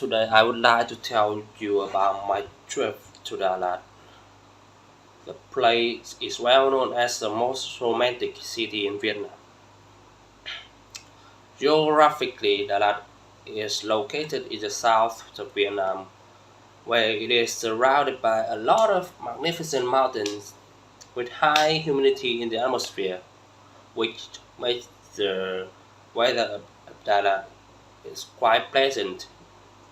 Today I would like to tell you about my trip to Dalat. The place is well known as the most romantic city in Vietnam. Geographically, Dalat is located in the south of Vietnam, where it is surrounded by a lot of magnificent mountains with high humidity in the atmosphere, which makes the weather of Dalat is quite pleasant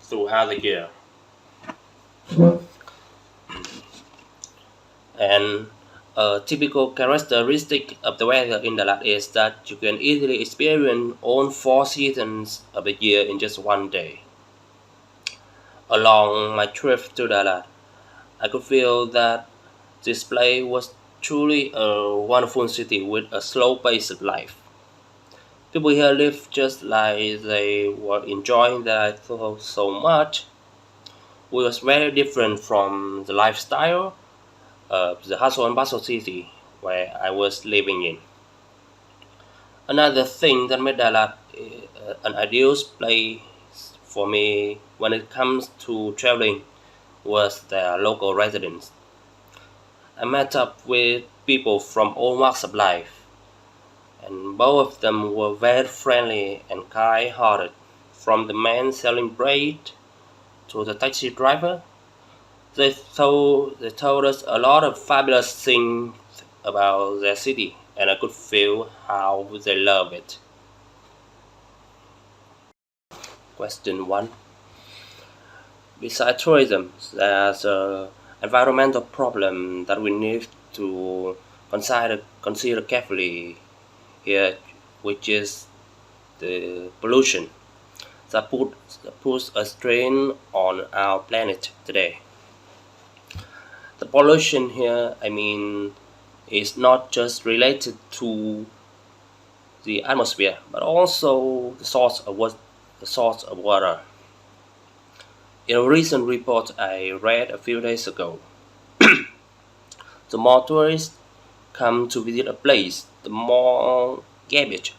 throughout the year. And a typical characteristic of the weather in Dalat is that you can easily experience all four seasons of the year in just one day. Along my trip to Dalat, I could feel that this place was truly a wonderful city with a slow pace of life. People here live just like they were enjoying their life so much, which was very different from the lifestyle of the hustle and bustle city where I was living in. Another thing that made Dalat an ideal place for me when it comes to traveling was their local residents. I met up with people from all walks of life, and both of them were very friendly and kind-hearted. From the man selling bread to the taxi driver, they told us a lot of fabulous things about their city, and I could feel how they love it. Question 1. Besides tourism, there's an environmental problem that we need to consider carefully here, which is the pollution that puts a strain on our planet today. The pollution here, I mean, is not just related to the atmosphere, but also the source of water. In a recent report I read a few days ago, the more tourists come to visit a place, the more garbage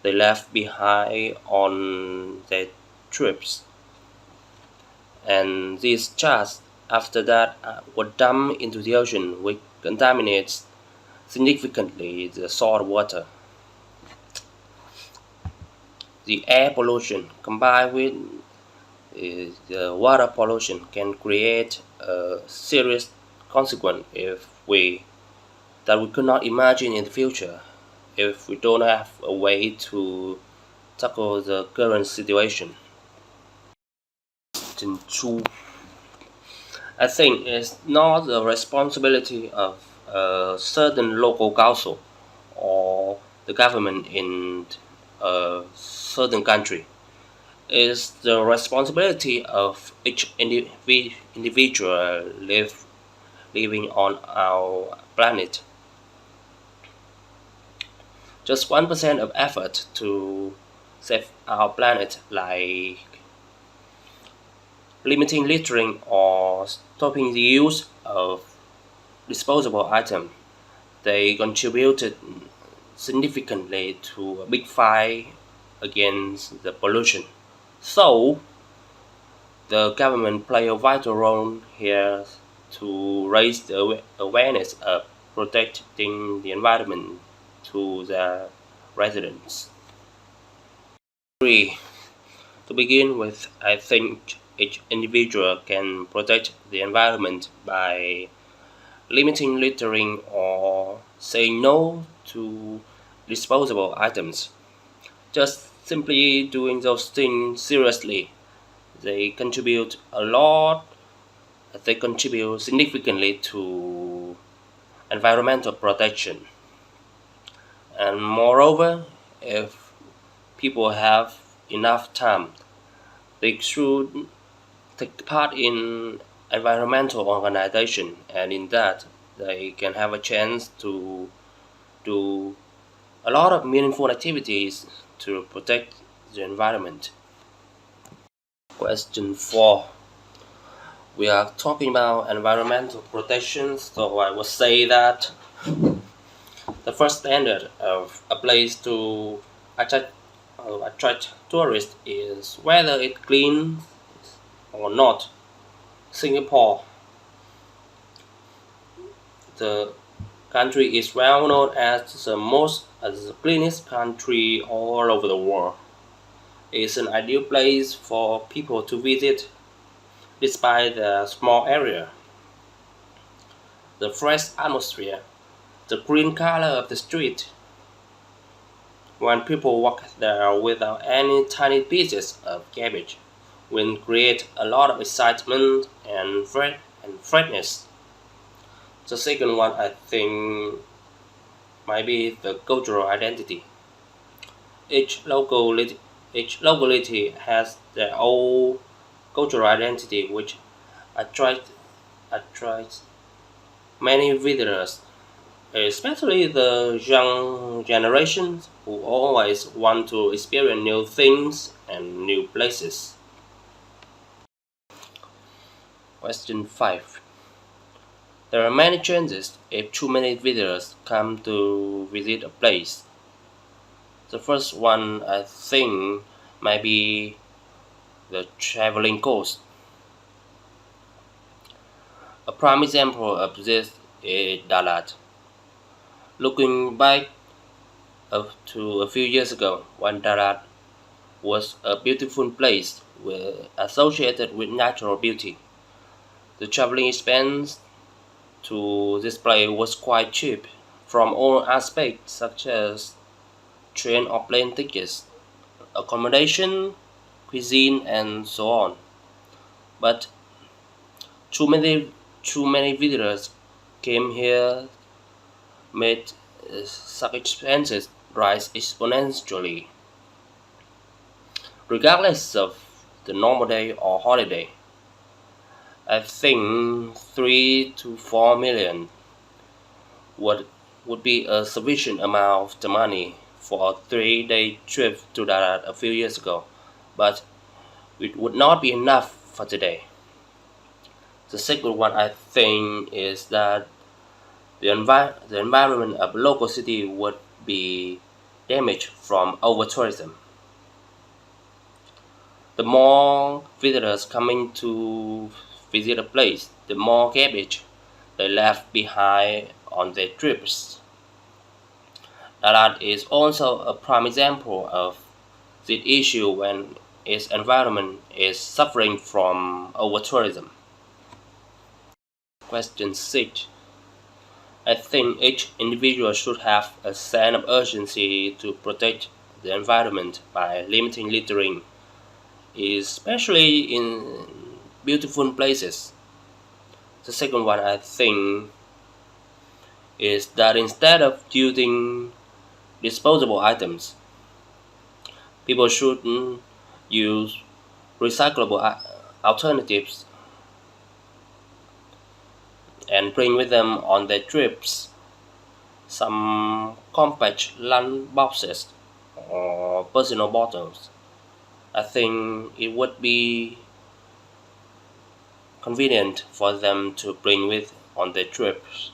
they left behind on their trips, and these charts after that were dumped into the ocean, which contaminates significantly the salt water. The air pollution combined with the water pollution can create a serious consequence if we that we could not imagine in the future if we don't have a way to tackle the current situation. Question 2. I think it's not the responsibility of a certain local council or the government in a certain country. It's the responsibility of each individual living on our planet. Just 1% of effort to save our planet, like limiting littering or stopping the use of disposable items, they contributed significantly to a big fight against the pollution. So, the government play a vital role here to raise the awareness of protecting the environment to their residents. 3. To begin with, I think each individual can protect the environment by limiting littering or saying no to disposable items. Just simply doing those things seriously, they contribute a lot, they contribute significantly to environmental protection. And moreover, if people have enough time, they should take part in environmental organization, and in that they can have a chance to do a lot of meaningful activities to protect the environment. Question 4. We are talking about environmental protection, so I will say that the first standard of a place to attract, attract tourists is whether it's clean, or not. Singapore, the country is well known as the cleanest country all over the world. It's an ideal place for people to visit despite the small area, the fresh atmosphere, the green color of the street. When people walk there without any tiny pieces of garbage, will create a lot of excitement and freshness. The second one I think might be the cultural identity. Each locality, each locality has their own cultural identity which attract attracts many visitors, especially the young generations who always want to experience new things and new places. Question 5. There are many chances if too many visitors come to visit a place. The first one I think might be the traveling cost. A prime example of this is Dalat. Looking back up to a few years ago, when Dalat was a beautiful place associated with natural beauty, the traveling expense to this place was quite cheap from all aspects such as train or plane tickets, accommodation, cuisine, and so on. But too many too many visitors came here made such expenses rise exponentially, regardless of the normal day or holiday. I think 3 to 4 million would would be a sufficient amount of the money for a 3 day trip to Darat a few years ago, but it would not be enough for today. The second one I think is that the environment of local city would be damaged from over tourism. The more visitors coming to visit a place, the more garbage they left behind on their trips. Dalat is also a prime example of this issue when its environment is suffering from over tourism. Question 6. I think each individual should have a sense of urgency to protect the environment by limiting littering, especially in beautiful places. The second one I think is that instead of using disposable items, people should use recyclable alternatives and bring with them on their trips some compact lunch boxes or personal bottles. I think it would be convenient for them to bring with on their trips.